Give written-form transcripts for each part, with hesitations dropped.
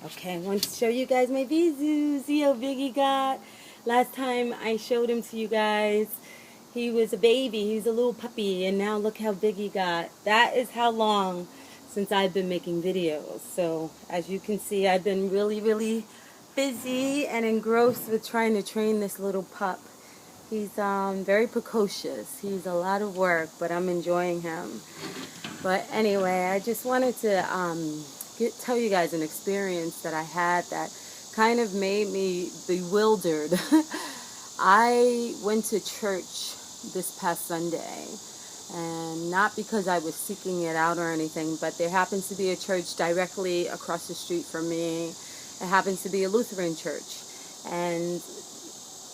Okay, I want to show you guys my Vizu. See how big he got? Last time I showed him to you guys, he was a baby. He was a little puppy, and now look how big he got. That is how long since I've been making videos. So as you can see, I've been really busy and engrossed with trying to train this little pup. He's very precocious. He's a lot of work, but I'm enjoying him. But anyway, I just wanted to tell you guys an experience that I had that kind of made me bewildered. I went to church this past Sunday, and not because I was seeking it out or anything, but there happens to be a church directly across the street from me. It happens to be a Lutheran church. And,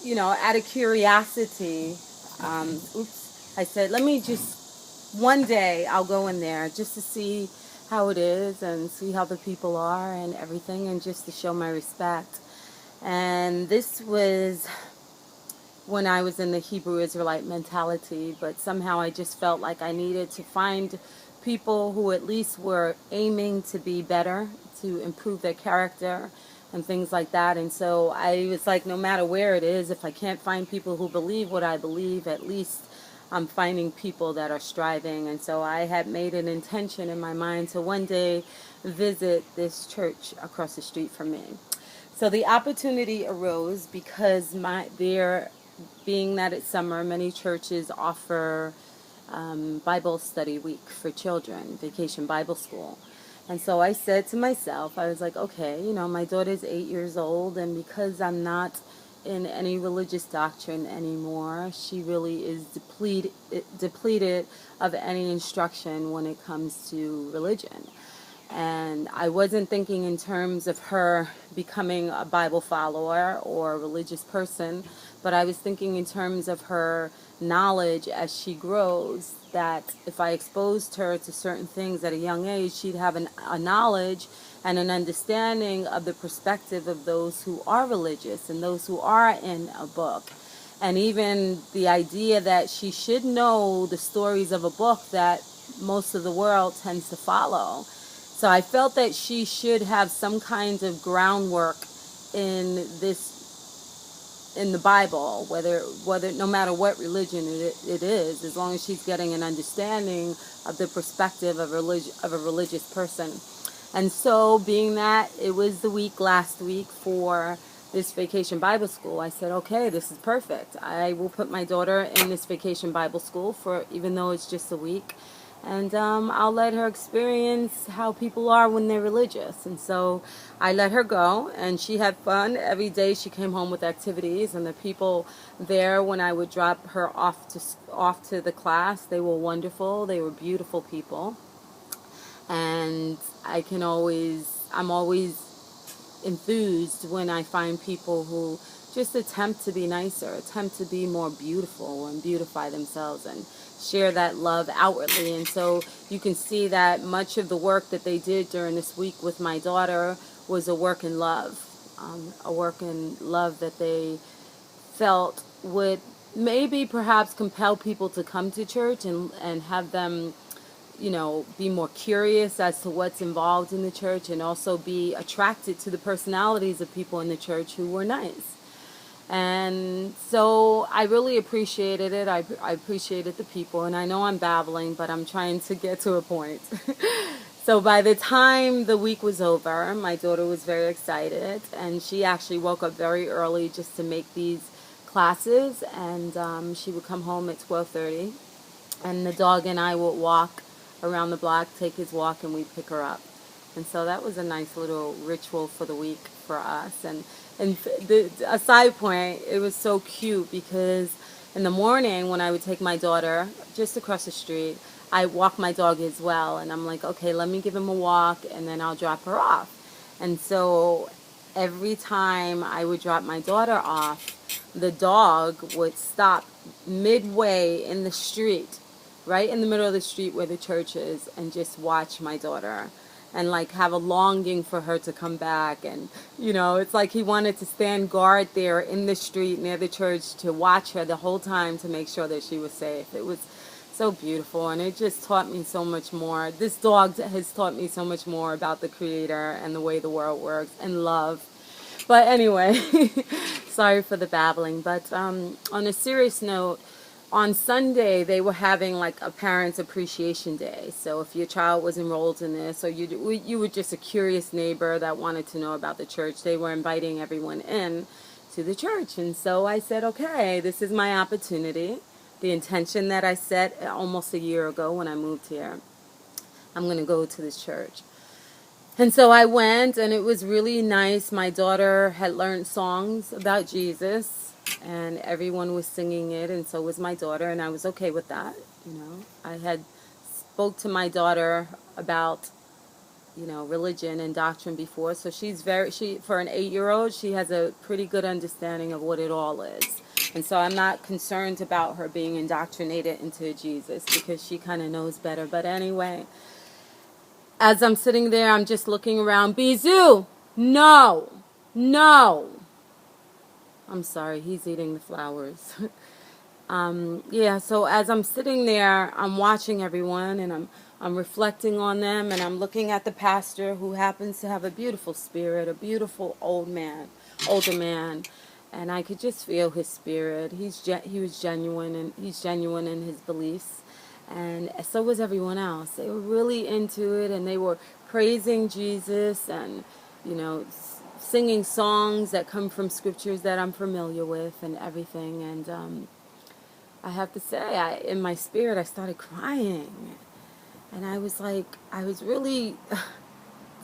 you know, out of curiosity, I said, let me just one day I'll go in there just to see how it is and see how the people are and everything, and just to show my respect. And this was when I was in the Hebrew Israelite mentality, but somehow I just felt like I needed to find people who at least were aiming to be better, to improve their character and things like that. And so I was like, no matter where it is, if I can't find people who believe what I believe, at least I'm finding people that are striving. And so I had made an intention in my mind to one day visit this church across the street from me. So the opportunity arose because being that it's summer, many churches offer Bible study week for children, vacation Bible school. And so I said to myself, I was like, okay, you know, my daughter's 8 years old, and because I'm not in any religious doctrine anymore, she really is depleted of any instruction when it comes to religion. And I wasn't thinking in terms of her becoming a Bible follower or a religious person, but I was thinking in terms of her knowledge as she grows, that if I exposed her to certain things at a young age, she'd have a knowledge and an understanding of the perspective of those who are religious and those who are in a book. And even the idea that she should know the stories of a book that most of the world tends to follow. So I felt that she should have some kind of groundwork in the Bible, whether no matter what religion it is, as long as she's getting an understanding of the perspective of a religious person. And so, being that it was the last week for this vacation Bible school, I said, okay, this is perfect. I will put my daughter in this vacation Bible school even though it's just a week. And I'll let her experience how people are when they're religious. And so I let her go, and she had fun. Every day she came home with activities, and the people there, when I would drop her off to the class, they were wonderful. They were beautiful people. And I'm always enthused when I find people who just attempt to be nicer, attempt to be more beautiful and beautify themselves and share that love outwardly. And so you can see that much of the work that they did during this week with my daughter was a work in love that they felt would maybe perhaps compel people to come to church and have them, you know, be more curious as to what's involved in the church, and also be attracted to the personalities of people in the church who were nice. And so I really appreciated it. I appreciated the people, and I know I'm babbling, but I'm trying to get to a point. So by the time the week was over, my daughter was very excited, and she actually woke up very early just to make these classes, and she would come home at 12:30, and the dog and I would walk around the block, take his walk, and we'd pick her up. And so that was a nice little ritual for the week for us. And a side point, it was so cute because in the morning when I would take my daughter just across the street, I walk my dog as well. And I'm like, okay, let me give him a walk and then I'll drop her off. And so every time I would drop my daughter off, the dog would stop midway in the street, right in the middle of the street where the church is, and just watch my daughter and like have a longing for her to come back. And you know, it's like he wanted to stand guard there in the street near the church to watch her the whole time to make sure that she was safe. It was So beautiful, and it just taught me so much more. This dog has taught me so much more about the Creator and the way the world works and love. But anyway, sorry for the babbling. But on a serious note, on Sunday they were having like a Parents Appreciation Day. So if your child was enrolled in this, or you were just a curious neighbor that wanted to know about the church, they were inviting everyone in to the church. And so I said, okay, this is my opportunity. The intention that I set almost a year ago when I moved here. I'm going to go to this church. And so I went, and it was really nice. My daughter had learned songs about Jesus, and everyone was singing it, and so was my daughter, and I was okay with that. I had spoke to my daughter about, religion and doctrine before, so for an 8-year-old, she has a pretty good understanding of what it all is. And so I'm not concerned about her being indoctrinated into Jesus, because she kind of knows better. But anyway, as I'm sitting there, I'm just looking around. Bisou! No! No! I'm sorry, he's eating the flowers. So as I'm sitting there, I'm watching everyone, and I'm reflecting on them, and I'm looking at the pastor, who happens to have a beautiful spirit, a beautiful older man. And I could just feel his spirit. He was genuine, and he's genuine in his beliefs. And so was everyone else. They were really into it, and they were praising Jesus and, singing songs that come from scriptures that I'm familiar with and everything. And I have to say, in my spirit, I started crying. And I was really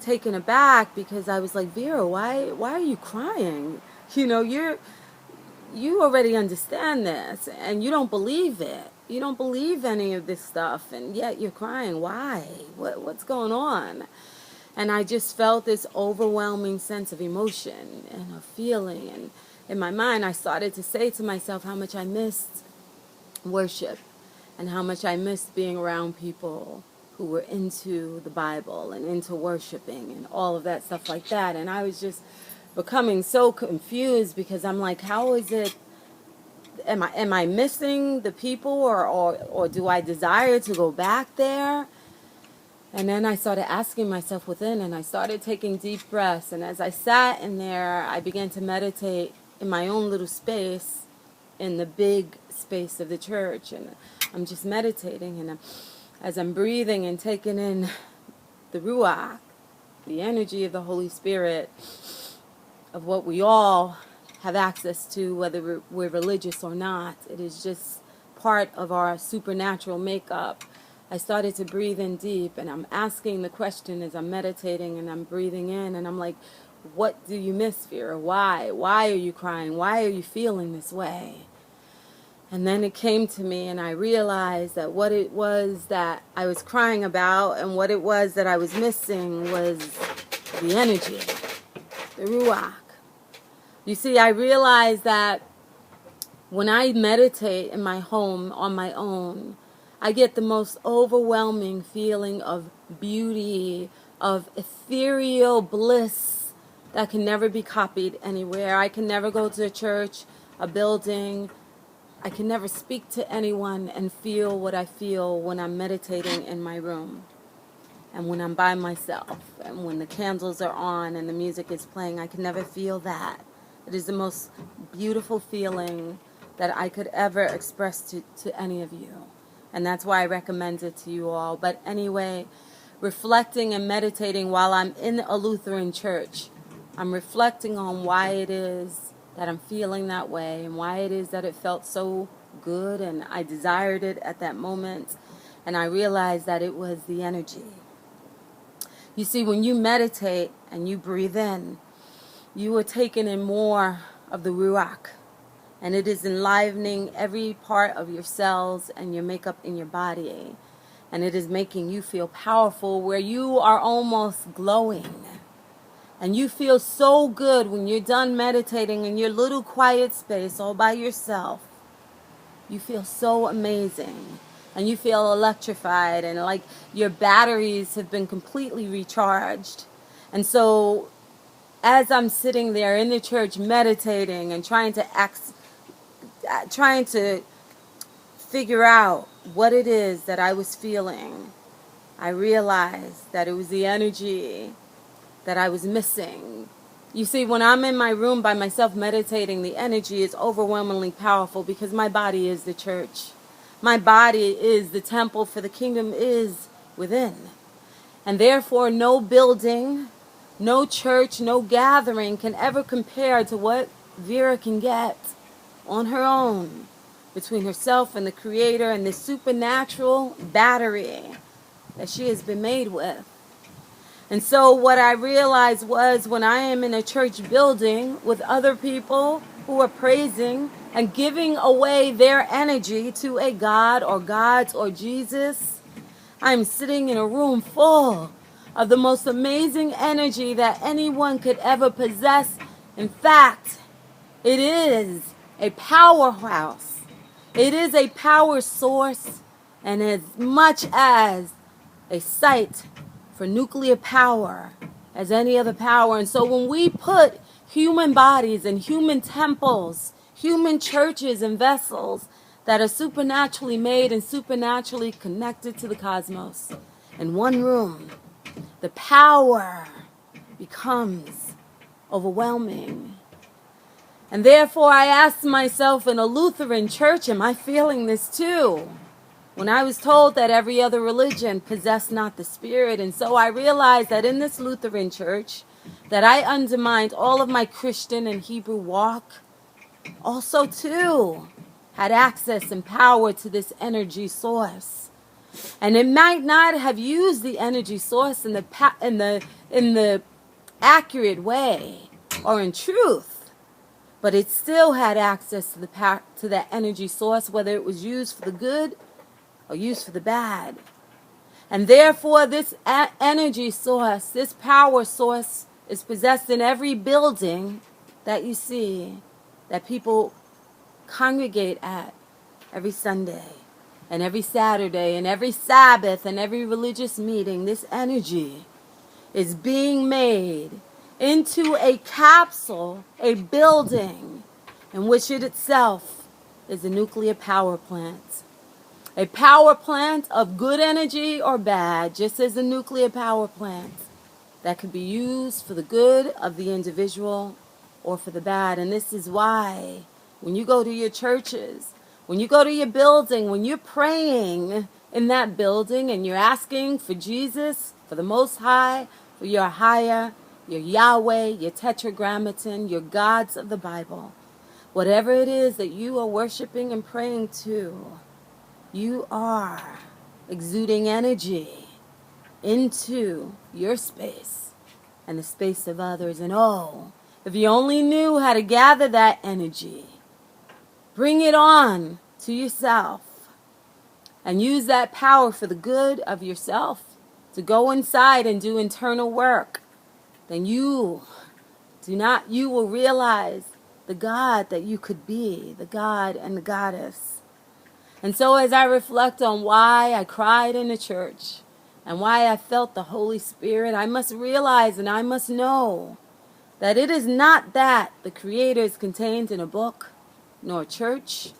taken aback, because I was like, Vera, why are you crying? You already understand this, and you don't believe it. You don't believe any of this stuff, and yet you're crying. Why? What's going on? And I just felt this overwhelming sense of emotion and a feeling. And in my mind, I started to say to myself how much I missed worship, and how much I missed being around people who were into the Bible and into worshiping and all of that stuff like that. And I was just becoming so confused, because I'm like, how is it, am I missing the people, or do I desire to go back there? And then I started asking myself within, and I started taking deep breaths. And as I sat in there, I began to meditate in my own little space, in the big space of the church. And I'm just meditating, and as I'm breathing and taking in the Ruach, the energy of the Holy Spirit, of what we all have access to, whether we're religious or not. It is just part of our supernatural makeup. I started to breathe in deep, and I'm asking the question as I'm meditating, and I'm breathing in, and I'm like, what do you miss, Vera? Why? Why are you crying? Why are you feeling this way? And then it came to me, and I realized that what it was that I was crying about, and what it was that I was missing, was the energy, the Ruach. You see, I realized that when I meditate in my home on my own, I get the most overwhelming feeling of beauty, of ethereal bliss that can never be copied anywhere. I can never go to a church, a building. I can never speak to anyone and feel what I feel when I'm meditating in my room, and when I'm by myself, and when the candles are on and the music is playing. I can never feel that. It is the most beautiful feeling that I could ever express to any of you. And that's why I recommend it to you all. But anyway, reflecting and meditating while I'm in a Lutheran church, I'm reflecting on why it is that I'm feeling that way, and why it is that it felt so good and I desired it at that moment. And I realized that it was the energy. You see, when you meditate and you breathe in, you are taking in more of the Ruach, and it is enlivening every part of your cells and your makeup in your body, and it is making you feel powerful, where you are almost glowing. And you feel so good when you're done meditating in your little quiet space all by yourself. You feel so amazing, and you feel electrified, and like your batteries have been completely recharged. And so as I'm sitting there in the church meditating and trying to figure out what it is that I was feeling, I realized that it was the energy that I was missing. You see, when I'm in my room by myself meditating, the energy is overwhelmingly powerful because my body is the church. My body is the temple, for the kingdom is within. And therefore, no building, no church, no gathering can ever compare to what Vera can get on her own between herself and the Creator and this supernatural battery that she has been made with. And so what I realized was, when I am in a church building with other people who are praising and giving away their energy to a God or gods or Jesus, I'm sitting in a room full of the most amazing energy that anyone could ever possess. In fact, it is a powerhouse. It is a power source, and as much as a site for nuclear power as any other power. And so when we put human bodies and human temples, human churches and vessels that are supernaturally made and supernaturally connected to the cosmos in one room, the power becomes overwhelming. And therefore I asked myself, in a Lutheran church, am I feeling this too? When I was told that every other religion possessed not the Spirit. And so I realized that in this Lutheran church, that I undermined all of my Christian and Hebrew walk, also too had access and power to this energy source. And it might not have used the energy source in the accurate way or in truth, but it still had access to that energy source, whether it was used for the good or used for the bad. And therefore, this energy source, this power source, is possessed in every building that you see, that people congregate at every Sunday and every Saturday and every Sabbath and every religious meeting. This energy is being made into a capsule, a building, in which it itself is a nuclear power plant. A power plant of good energy or bad, just as a nuclear power plant, that could be used for the good of the individual or for the bad. And this is why when you go to your churches, when you go to your building, when you're praying in that building and you're asking for Jesus, for the Most High, for your higher, your Yahweh, your Tetragrammaton, your gods of the Bible, whatever it is that you are worshiping and praying to, you are exuding energy into your space and the space of others. And oh, if you only knew how to gather that energy, bring it on to yourself and use that power for the good of yourself, to go inside and do internal work, then you will realize the God that you could be, the God and the goddess. And so as I reflect on why I cried in the church and why I felt the Holy Spirit, I must realize and I must know that it is not that the Creator is contained in a book, nor a church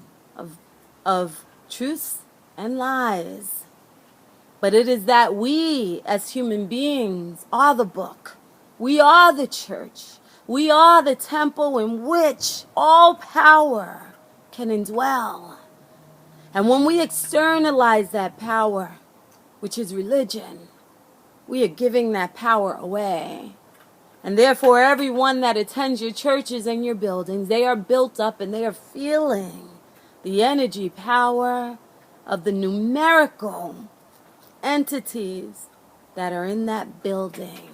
of truths and lies, but it is that we as human beings are the book. We are the church. We are the temple in which all power can indwell. And when we externalize that power, which is religion, we are giving that power away. And therefore, everyone that attends your churches and your buildings, they are built up and they are feeling the energy power of the numerical entities that are in that building.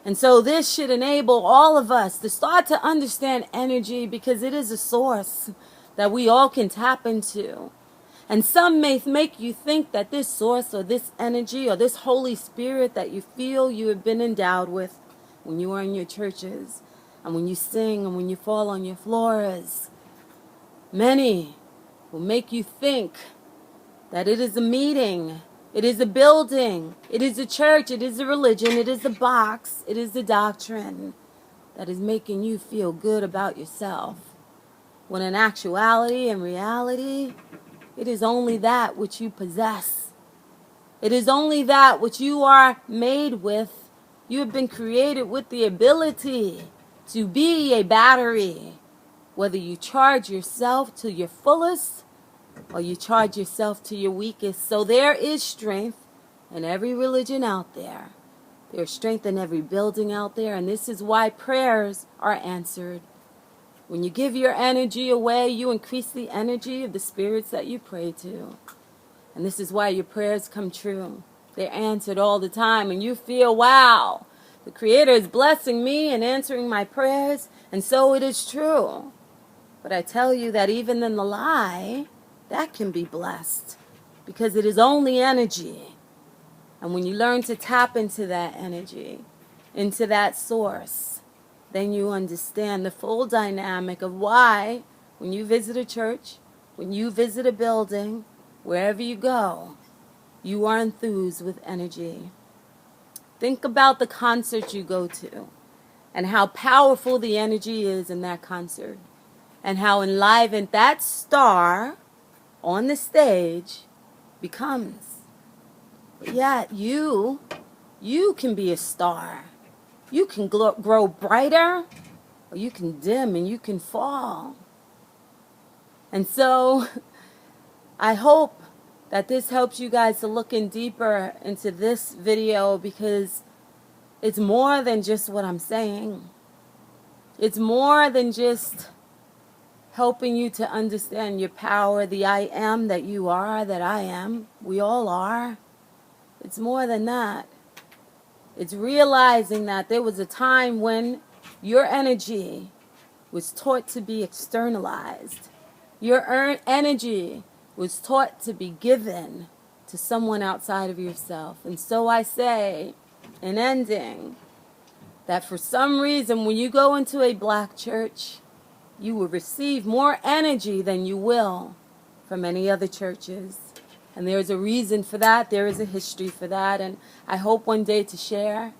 And so this should enable all of us to start to understand energy, because it is a source that we all can tap into. And some may make you think that this source or this energy or this Holy Spirit that you feel you have been endowed with when you are in your churches and when you sing and when you fall on your floors, many will make you think that it is a meeting, it is a building, it is a church, it is a religion, it is a box, it is a doctrine that is making you feel good about yourself. When in actuality and reality, It is only that which you possess. It is only that which you are made with. You have been created with the ability to be a battery, whether you charge yourself to your fullest or you charge yourself to your weakest. So there is strength in every religion out there. There's strength in every building out there, and this is why prayers are answered. When you give your energy away, you increase the energy of the spirits that you pray to. And this is why your prayers come true. They're answered all the time, and you feel, wow, the Creator is blessing me and answering my prayers, and so it is true. But I tell you that even in the lie, that can be blessed, because it is only energy. And when you learn to tap into that energy, into that source, then you understand the full dynamic of why, when you visit a church, when you visit a building, wherever you go, you are enthused with energy. Think about the concert you go to and how powerful the energy is in that concert and how enlivened that star on the stage becomes. But yet you can be a star. You can grow brighter, or you can dim and you can fall. And so I hope that this helps you guys to look in deeper into this video, because it's more than just what I'm saying. It's more than just helping you to understand your power, the I am that you are, that I am. We all are. It's more than that. It's realizing that there was a time when your energy was taught to be externalized. Your energy was taught to be given to someone outside of yourself. And so I say, in ending, that for some reason when you go into a black church, you will receive more energy than you will from any other churches. And there's a reason for that. There is a history for that. And I hope one day to share.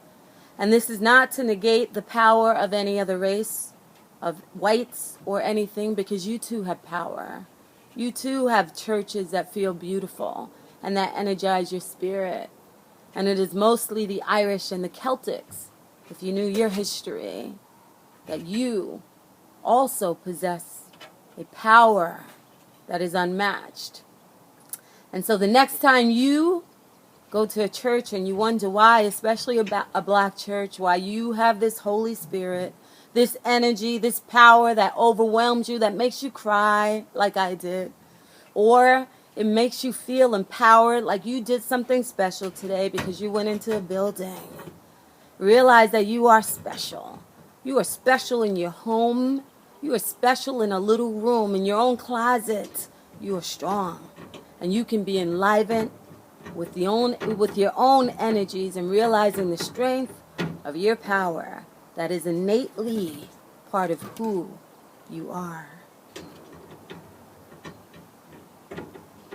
And this is not to negate the power of any other race, of whites or anything, because you too have power. You too have churches that feel beautiful and that energize your spirit. And it is mostly the Irish and the Celtics, if you knew your history, that you also possess a power that is unmatched. And so the next time you go to a church and you wonder why, especially about a black church, why you have this Holy Spirit, this energy, this power that overwhelms you, that makes you cry like I did, or it makes you feel empowered like you did something special today because you went into a building. Realize that you are special. You are special in your home. You are special in a little room, in your own closet. You are strong. And you can be enlivened with your own energies and realizing the strength of your power that is innately part of who you are.